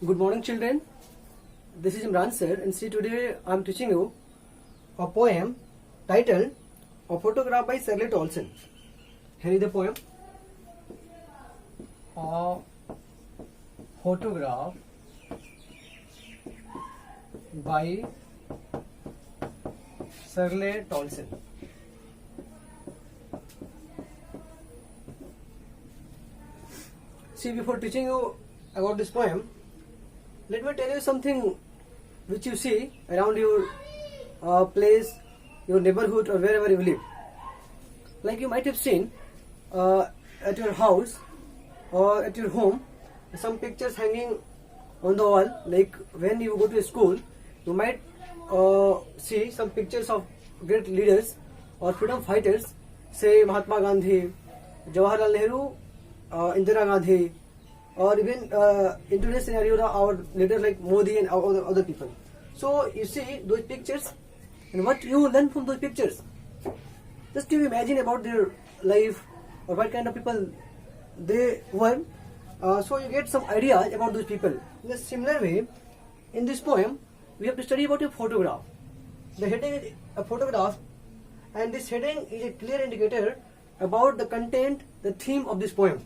Good morning, children. This is Imran sir, and see today I am teaching you a poem titled "A Photograph" by Shirley Tolson. Here is the poem. A photograph by Shirley Tolson. See, before teaching you about this poem, let me tell you something which you see around your place, your neighborhood, or wherever you live. Like you might have seen at your house or at your home, some pictures hanging on the wall. Like when you go to school, you might see some pictures of great leaders or freedom fighters, say Mahatma Gandhi, Jawaharlal Nehru, Indira Gandhi, or even in today's scenario, our leaders like Modi and other people. So you see those pictures, and what you learn from those pictures. Just to imagine about their life or what kind of people they were. So you get some ideas about those people. In a similar way, in this poem, we have to study about a photograph. The heading is a photograph, and this heading is a clear indicator about the content, the theme of this poem.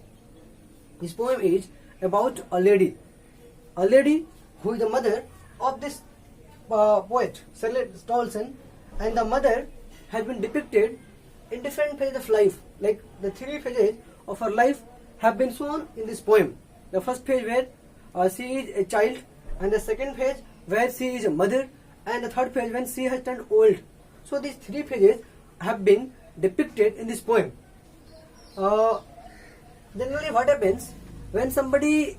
This poem is about a lady who is the mother of this poet, Shirley Tolson, and the mother has been depicted in different phases of life. Like the three phases of her life have been shown in this poem. The first phase where she is a child, and the second phase where she is a mother, and the third phase when she has turned old. So these three phases have been depicted in this poem. Generally what happens when somebody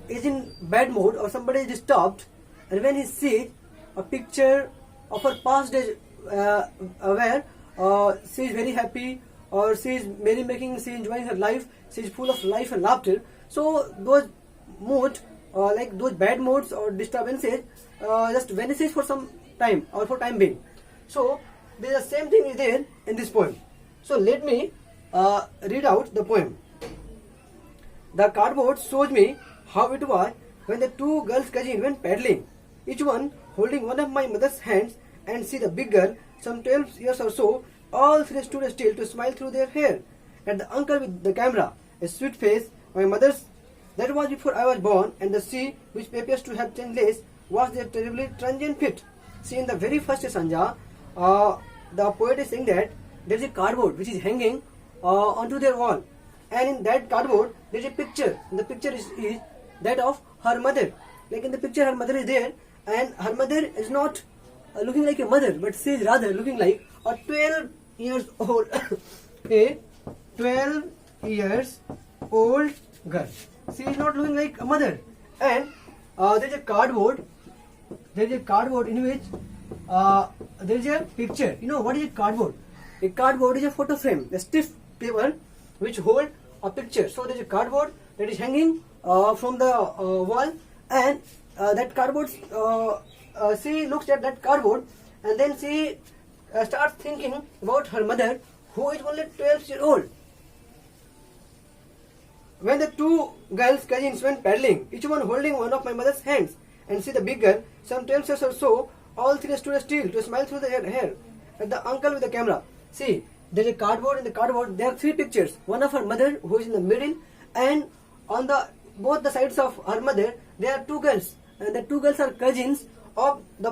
is in bad mood or somebody is disturbed, and when he sees a picture of her past days where she is very happy, or she is merry making, she is enjoying her life, she is full of life and laughter. So those moods, like those bad moods or disturbances, just vanishes for some time or for time being. So the same thing is there in this poem. So let me read out the poem. The cardboard shows me how it was when the two girls cousins went paddling, each one holding one of my mother's hands, and see the big girl, some 12 years or so, all three stood still to smile through their hair at the uncle with the camera, a sweet face, my mother's. That was before I was born, and the sea, which appears to have changed less, was their terribly transient fit. See, in the very first stanza, the poet is saying that there is a cardboard which is hanging onto their wall, and in that cardboard there is a picture. And the picture is that of her mother. Like in the picture, her mother is there, and her mother is not looking like a mother, but she is rather looking like a 12 years old a 12 years old girl. She is not looking like a mother, and there is a cardboard. There is a cardboard in which there is a picture. You know what is a cardboard? A cardboard is a photo frame, a stiff paper which hold a picture. So there is a cardboard that is hanging from the wall, and that cardboard, she looks at that cardboard, and then she starts thinking about her mother, who is only 12 years old. When the two girls cousins went paddling, each one holding one of my mother's hands, and see the big girl, some 12 years or so, all three stood still to smile through their hair at the uncle with the camera. See, there is a cardboard. In the cardboard there are three pictures. One of her mother, who is in the middle, and on both the sides of her mother there are two girls, and the two girls are cousins of the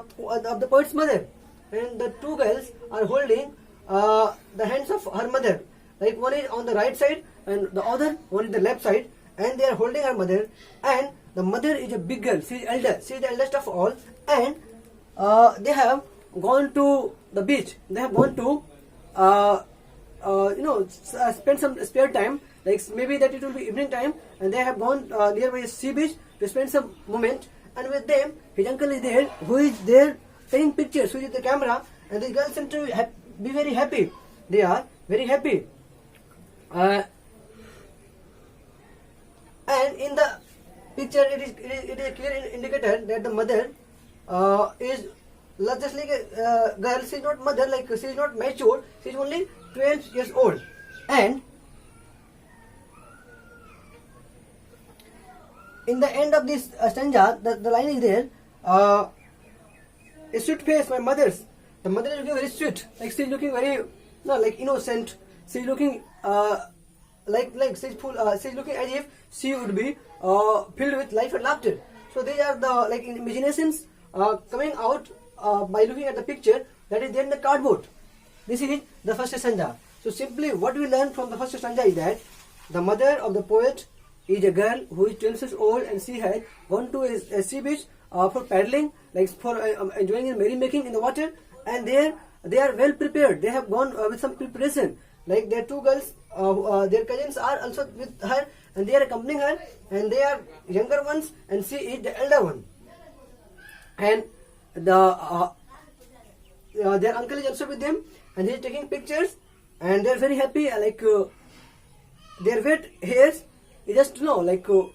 poet's mother, and the two girls are holding the hands of her mother. Like one is on the right side and the other one is the left side, and they are holding her mother, and the mother is a big girl. She is elder. She is the eldest of all, and they have gone to the beach. They have gone to spend some spare time. Like maybe that it will be evening time, and they have gone nearby a sea beach to spend some moment. And with them, his uncle is there, who is there taking pictures with the camera, and the girls seem to be very happy. They are very happy. And in the picture, it is a clear indicator that the mother is just like a girl. She is not mother, like she is not mature. She is only 12 years old, and in the end of this stanza, the line is there. A sweet face, my mother's. The mother is looking very sweet, like she's looking very, no, like innocent. She's looking like she's full. She's looking as if she would be filled with life and laughter. So these are the like imaginations coming out by looking at the picture that is there in the cardboard. This is the first stanza. So simply what we learn from the first stanza is that the mother of the poet is a girl who is 12 years old and she had gone to a sea beach for paddling, like for enjoying and merrymaking in the water, and there they are well prepared. They have gone with some preparation. Like their two girls, their cousins are also with her, and they are accompanying her, and they are younger ones, and she is the elder one. And their uncle is also with them, and he is taking pictures, and they are very happy. Their wet hairs is just looking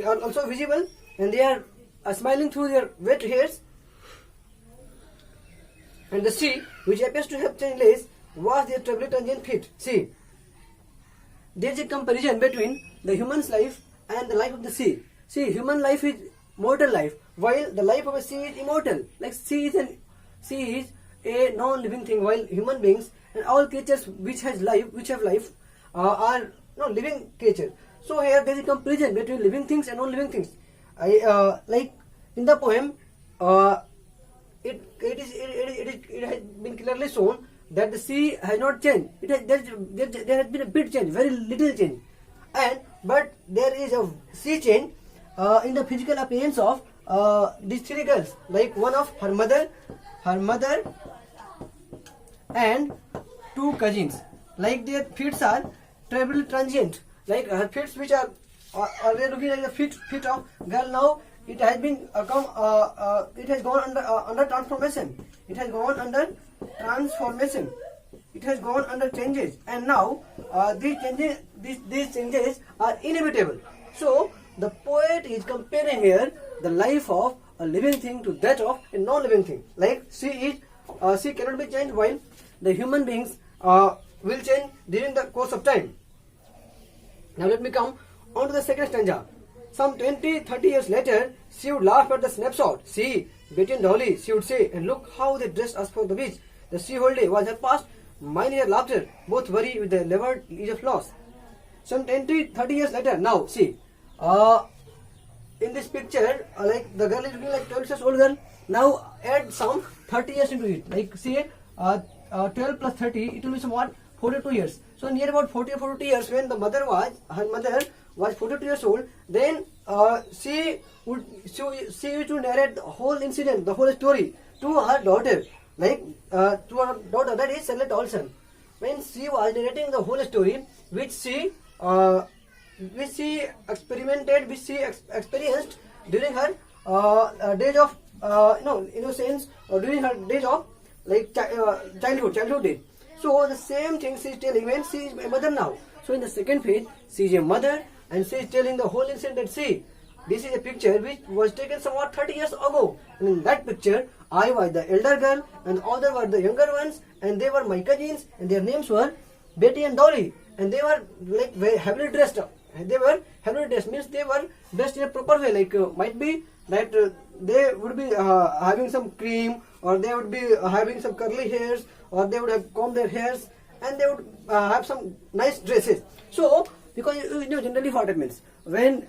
also visible, and they are smiling through their wet hairs. And the sea, which appears to have changed lace, was their trebly transient feet. See, there is a comparison between the human's life and the life of the sea. See, human life is mortal life, while the life of a sea is immortal. Like sea is a non-living thing, while human beings and all creatures which have life, are living creatures. So here there is a comparison between living things and non-living things. Like in the poem, it has been clearly shown that the sea has not changed. There has been a bit change, very little change, but there is a sea change in the physical appearance of these three girls. Like one of her mother, and two cousins. Like their feet are trebly transient. Like her feet, which are they looking like the feet of girl now. It has been it has gone under transformation. It has gone under transformation. It has gone under changes, and now these changes are inevitable. So the poet is comparing here the life of a living thing to that of a non-living thing. Like she cannot be changed, while the human beings will change during the course of time. Now let me come on to the second stanza. Some 20-30 years later, she would laugh at the snapshot. See, Betty and Dolly, she would say, and look how they dressed us for the beach. The sea holiday was her past, mine her laughter, both worry with the levered edge of loss. Some 20-30 years later, now, see, in this picture, like the girl is looking like 12 years old girl. Now add some 30 years into it. Like see, 12 plus 30, it will be somewhat 42 years. So near about 40 or 42 years, when her mother was 42 years old, then she used to narrate the whole incident, the whole story to her daughter, that is Charlotte Olson. When she was narrating the whole story, which she experimented, which she experienced during her days of innocence, or during her days of childhood days. So the same thing she is telling when she is a mother now. So in the second phase, she is a mother, and she is telling the whole incident. See, this is a picture which was taken somewhat 30 years ago. And in that picture, I was the elder girl, and other were the younger ones, and they were my cousins, and their names were Betty and Dolly, and they were like very heavily dressed up. They were heavily dressed, means they were dressed in a proper way. Like might be that they would be having some cream, or they would be having some curly hairs, or they would have combed their hairs, and they would have some nice dresses. So because you know generally what happens when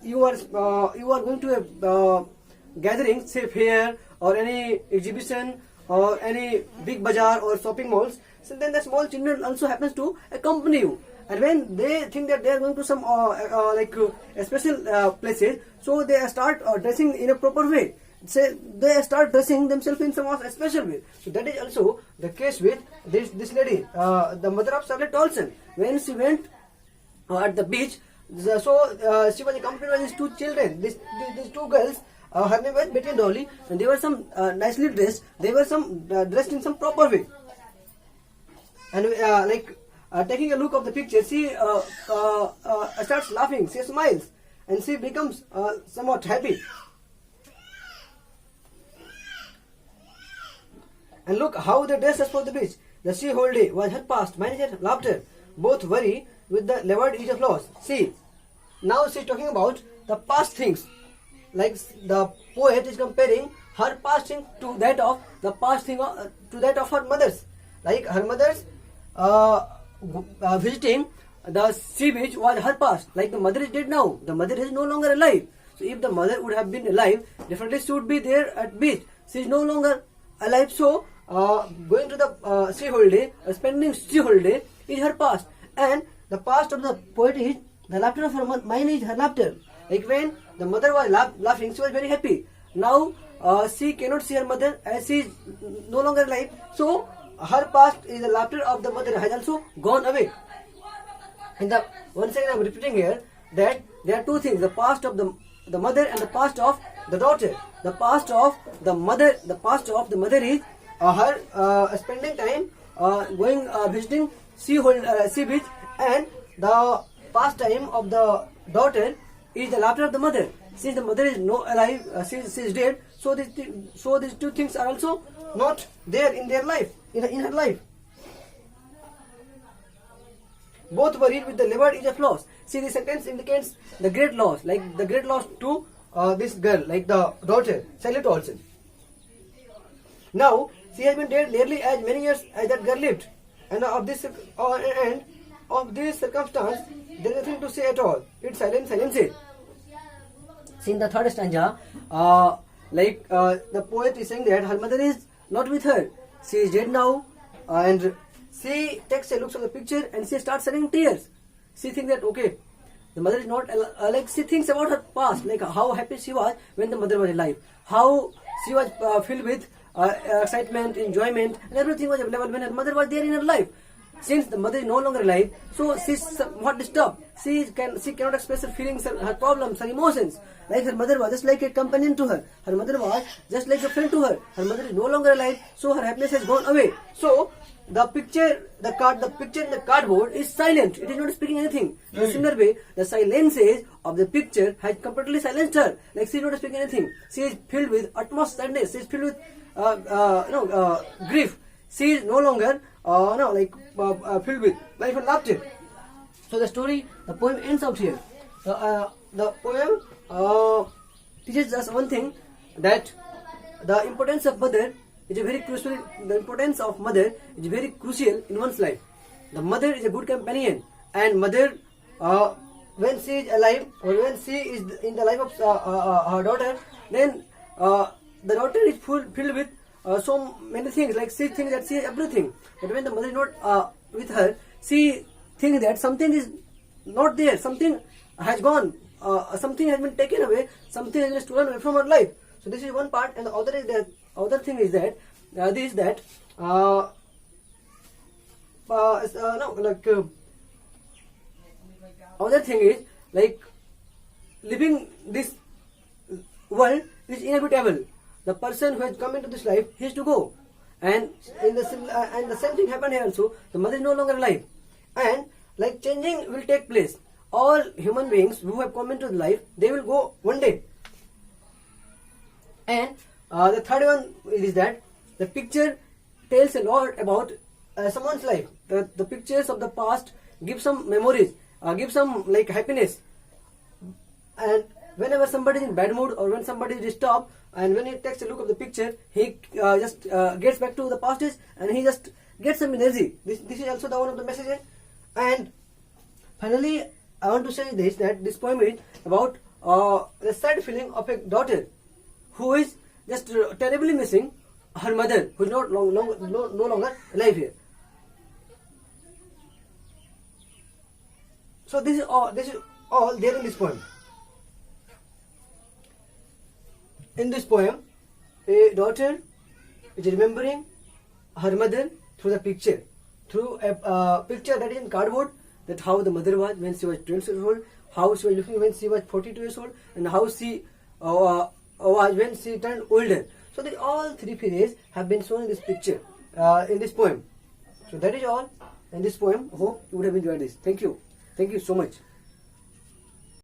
you are going to a gathering, say fair or any exhibition or any big bazaar or shopping malls. So then the small children also happens to accompany you. And when they think that they are going to some special places, so they start dressing in a proper way. Say they start dressing themselves in some special way. So that is also the case with this lady, the mother of Charlotte Olson. When she went at the beach, so she was accompanied by these two children, these two girls. Her name was Betty and Dolly, and they were some nicely dressed. They were some dressed in some proper way. And taking a look of the picture, she starts laughing. She smiles, and she becomes somewhat happy. And look how they dressed us for the beach. The sea whole day was her past, mine her laughter, both worry with the levered edge of loss. See, now she is talking about the past things. Like the poet is comparing her past thing to that of the past thing to that of her mother's. Like her mother's visiting the sea beach was her past. Like the mother is dead now. The mother is no longer alive. So if the mother would have been alive, definitely she would be there at beach. She is no longer alive. So going to the sea holiday, spending sea holiday is her past. And the past of the poet is the laughter of her mind is her laughter. Like when the mother was laughing, she was very happy. Now she cannot see her mother as she is no longer alive. So her past is the laughter of the mother has also gone away. And once again I am repeating here that there are two things: the past of the mother and the past of the daughter. The past of the mother is her spending time going visiting sea beach, and the past time of the daughter is the laughter of the mother. Since the mother is no alive, she is dead, so these two things are also not there in their life, in her life. Both worried with the liver is a flaws. See, this sentence indicates the great loss, like the great loss to this girl, like the daughter, Charlotte Olsen. Now, she has been dead nearly as many years as that girl lived, and of this circumstance, there is nothing to say at all. It's silence it. See, in the third stanza, the poet is saying that her mother is not with her. She is dead now, and she takes a look at the picture and she starts shedding tears. She thinks that okay, the mother is not like she thinks about her past, like how happy she was when the mother was alive, how she was filled with excitement, enjoyment, and everything was available when her mother was there in her life. Since the mother is no longer alive, so she is somewhat disturbed. She cannot express her feelings, her problems, her emotions. Like her mother was just like a companion to her. Her mother was just like a friend to her. Her mother is no longer alive, so her happiness has gone away. So the picture in the cardboard is silent. It is not speaking anything. In a similar way, the silences of the picture has completely silenced her. Like she is not speaking anything. She is filled with utmost sadness. She is filled with grief. She is no longer filled with life and laughter. So the poem ends out here. The poem teaches us one thing, that the importance of mother is very crucial. The importance of mother is very crucial in one's life. The mother is a good companion, and mother, when she is alive or when she is in the life of her daughter, then the daughter is filled with so many things. Like she thinks that she has everything, but when the mother is not with her, she thinks that something is not there, something has gone, something has been taken away, something has been stolen away from her life. So this is one part, and the other thing is that other thing is like living this world is inevitable. The person who has come into this life, he has to go, and the same thing happened here also. The mother is no longer alive, and like changing will take place. All human beings who have come into life, they will go one day. And the third one is that the picture tells a lot about someone's life. The pictures of the past give some memories, give some like happiness. And whenever somebody is in bad mood or when somebody is disturbed, and when he takes a look at the picture, he just gets back to the past days and he just gets some energy. This is also the one of the messages. And finally, I want to say this, that this poem is about the sad feeling of a daughter who is just terribly missing her mother, who is no longer alive here. So this is all there in this poem. In this poem, a daughter is remembering her mother through the picture, through a picture that is in cardboard, that how the mother was when she was 12 years old, how she was looking when she was 42 years old, and how she was when she turned older. So all three phases have been shown in this picture, in this poem. So that is all in this poem. I hope you would have enjoyed this. Thank you so much.